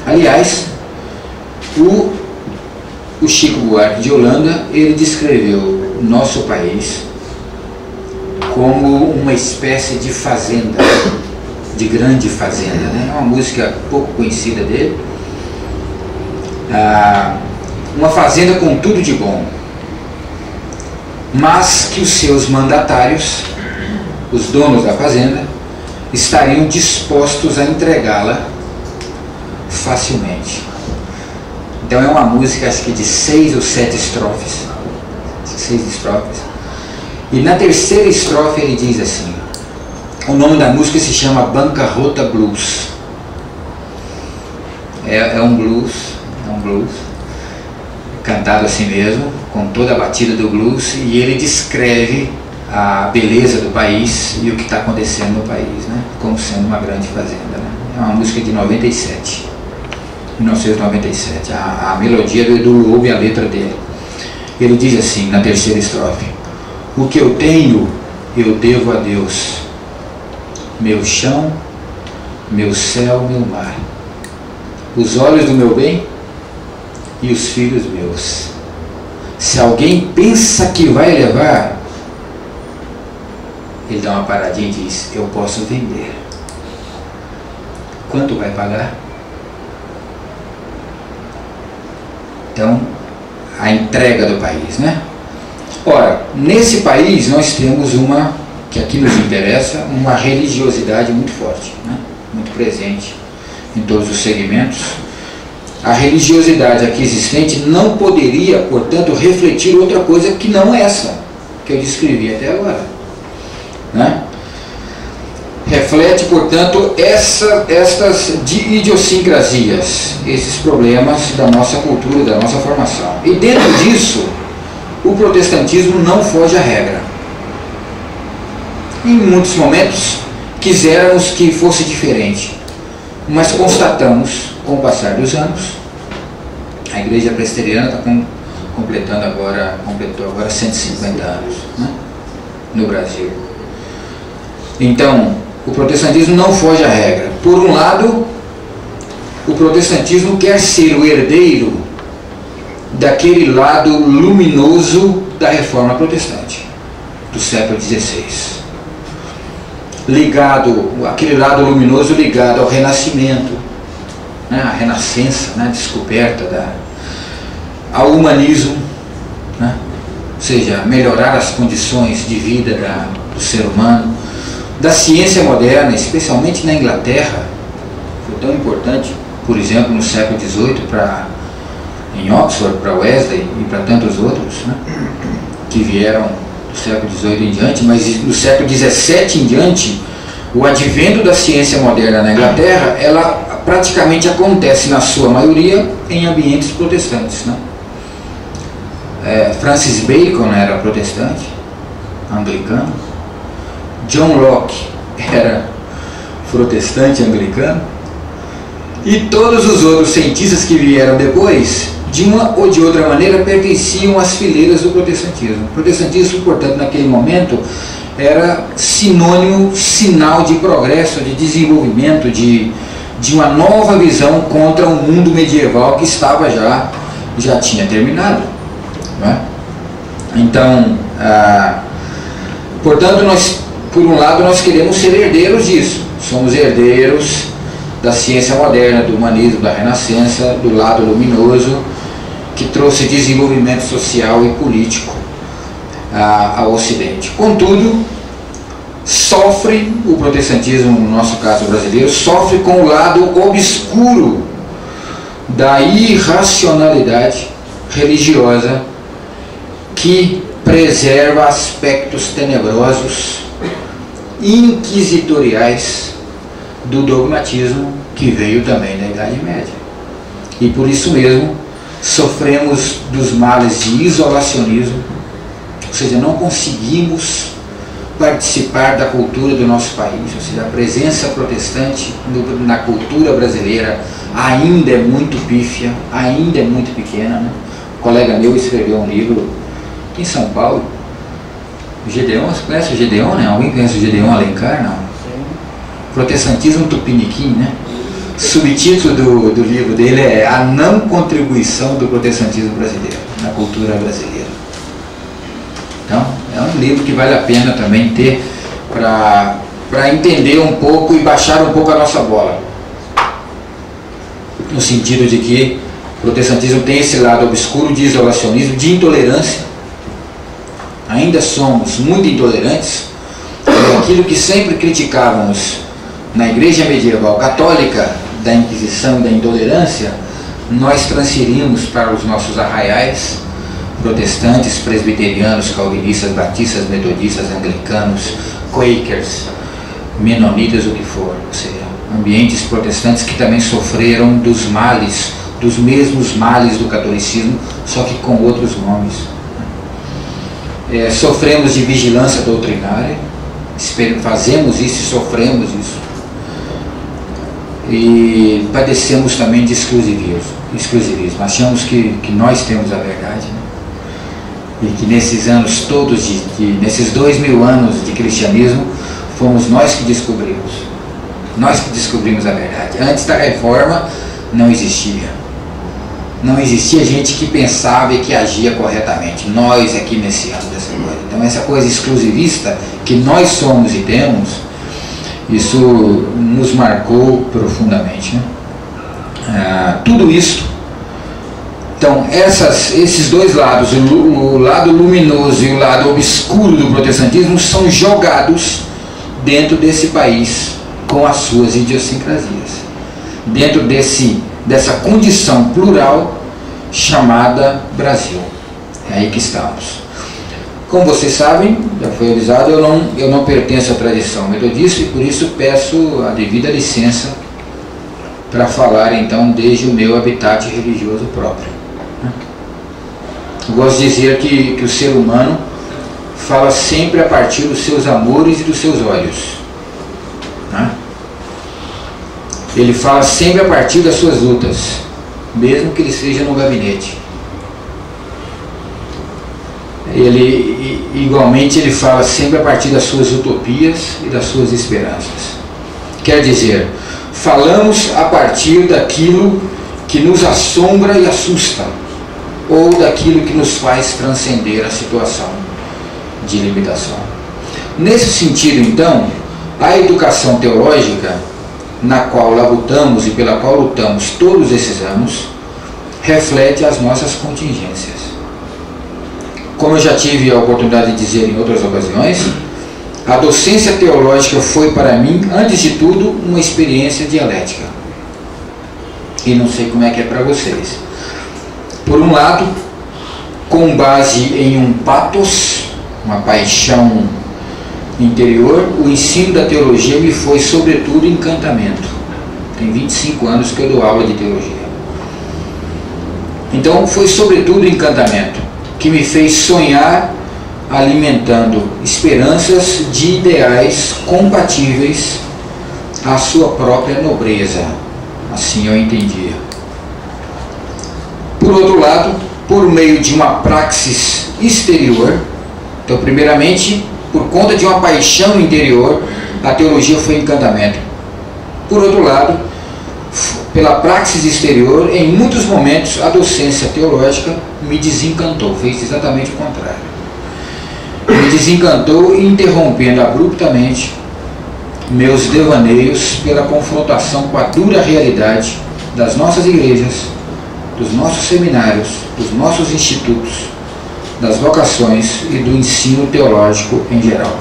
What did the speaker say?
Aliás, o Chico Buarque de Holanda, ele descreveu o nosso país como uma espécie de fazenda, de grande fazenda, né? É uma música pouco conhecida dele. Uma fazenda com tudo de bom, mas que os seus mandatários, os donos da fazenda, estariam dispostos a entregá-la facilmente. Então é uma música, acho que de 6 ou 7 estrofes, 6 estrofes, e na terceira estrofe ele diz assim, o nome da música se chama Bancarrota Blues. É um blues, cantado assim mesmo, com toda a batida do blues, e ele descreve a beleza do país e o que está acontecendo no país, né? Como sendo uma grande fazenda, né? É uma música de 1997, a melodia do Edu Lobo e a letra dele. Ele diz assim, na terceira estrofe: o que eu tenho, eu devo a Deus, meu chão, meu céu, meu mar, os olhos do meu bem e os filhos meus. Se alguém pensa que vai levar, ele dá uma paradinha e diz, eu posso vender. Quanto vai pagar? Então, a entrega do país, né? Ora, nesse país nós temos uma, que aqui nos interessa, uma religiosidade muito forte, né? Muito presente em todos os segmentos. A religiosidade aqui existente não poderia, portanto, refletir outra coisa que não essa que eu descrevi até agora, né? Reflete, portanto, estas idiosincrasias, esses problemas da nossa cultura, da nossa formação. E dentro disso, o protestantismo não foge à regra. Em muitos momentos, quiséramos que fosse diferente, mas constatamos, com o passar dos anos, a Igreja Presbiteriana está completou agora 150 anos, né, no Brasil. Então, o protestantismo não foge à regra. Por um lado, o protestantismo quer ser o herdeiro daquele lado luminoso da reforma protestante do século XVI, aquele lado luminoso ligado ao renascimento, né, a renascença, né, a descoberta ao humanismo, né, ou seja, melhorar as condições de vida do ser humano, da ciência moderna, especialmente na Inglaterra. Foi tão importante, por exemplo, no século XVIII, em Oxford, para Wesley e para tantos outros, né, que vieram do século XVIII em diante, mas no século XVII em diante, o advento da ciência moderna na Inglaterra, ela praticamente acontece, na sua maioria, em ambientes protestantes, né? Francis Bacon era protestante, anglicano. John Locke era protestante, anglicano. E todos os outros cientistas que vieram depois, de uma ou de outra maneira, pertenciam às fileiras do protestantismo. O protestantismo, portanto, naquele momento, era sinônimo, sinal de progresso, de desenvolvimento, de uma nova visão contra um mundo medieval que estava já tinha terminado, não é? Então, portanto, por um lado, nós queremos ser herdeiros disso. Somos herdeiros da ciência moderna, do humanismo, da renascença, do lado luminoso, que trouxe desenvolvimento social e político ao Ocidente. Contudo, sofre o protestantismo, no nosso caso brasileiro, sofre com o lado obscuro da irracionalidade religiosa que preserva aspectos tenebrosos, inquisitoriais do dogmatismo que veio também da Idade Média. E por isso mesmo sofremos dos males de isolacionismo, ou seja, não conseguimos participar da cultura do nosso país, ou seja, a presença protestante na cultura brasileira ainda é muito pífia, ainda é muito pequena, né? Um colega meu escreveu um livro em São Paulo, o Gedeon, você conhece o Gedeon, né? Alguém conhece o Gedeon Alencar? Não. Protestantismo Tupiniquim, né? subtítulo do livro dele é A Não Contribuição do Protestantismo Brasileiro na Cultura Brasileira. Então, é um livro que vale a pena também ter para entender um pouco e baixar um pouco a nossa bola. No sentido de que o protestantismo tem esse lado obscuro de isolacionismo, de intolerância. Ainda somos muito intolerantes. Aquilo que sempre criticávamos na igreja medieval católica, da Inquisição e da intolerância, nós transferimos para os nossos arraiais protestantes, presbiterianos, calvinistas, batistas, metodistas, anglicanos, quakers, menonitas, o que for, ou seja, ambientes protestantes que também sofreram dos males, dos mesmos males do catolicismo, só que com outros nomes. Sofremos de vigilância doutrinária, fazemos isso e sofremos isso. E padecemos também de exclusivismo. Achamos que nós temos a verdade, né? E que nesses anos todos, nesses 2000 anos de cristianismo, fomos nós que descobrimos. Nós que descobrimos a verdade. Antes da reforma não existia. Não existia gente que pensava e que agia corretamente. Nós é que iniciamos essa coisa. Então essa coisa exclusivista que nós somos e temos, isso nos marcou profundamente, né? Tudo isso, então esses dois lados, o lado luminoso e o lado obscuro do protestantismo, são jogados dentro desse país com as suas idiosincrasias, dentro dessa condição plural chamada Brasil. É aí que estamos. Como vocês sabem, já foi avisado, eu não pertenço à tradição metodista e por isso peço a devida licença para falar então desde o meu habitat religioso próprio. Eu gosto de dizer que o ser humano fala sempre a partir dos seus amores e dos seus olhos. Ele fala sempre a partir das suas lutas, mesmo que ele seja no gabinete. Igualmente ele fala sempre a partir das suas utopias e das suas esperanças. Quer dizer, falamos a partir daquilo que nos assombra e assusta, ou daquilo que nos faz transcender a situação de limitação. Nesse sentido, então, a educação teológica, na qual labutamos e pela qual lutamos todos esses anos, reflete as nossas contingências. Como eu já tive a oportunidade de dizer em outras ocasiões, a docência teológica foi para mim, antes de tudo, uma experiência dialética. E não sei como é que é para vocês. Por um lado, com base em um pathos, uma paixão interior, o ensino da teologia me foi sobretudo encantamento. Tem 25 anos que eu dou aula de teologia. Então foi sobretudo encantamento que me fez sonhar alimentando esperanças de ideais compatíveis à sua própria nobreza. Assim eu entendia. Por outro lado, por meio de uma praxis exterior, então primeiramente, por conta de uma paixão interior, a teologia foi encantamento. Por outro lado, pela praxis exterior, em muitos momentos a docência teológica me desencantou, fez exatamente o contrário. Me desencantou, interrompendo abruptamente meus devaneios pela confrontação com a dura realidade das nossas igrejas, dos nossos seminários, dos nossos institutos, das vocações e do ensino teológico em geral.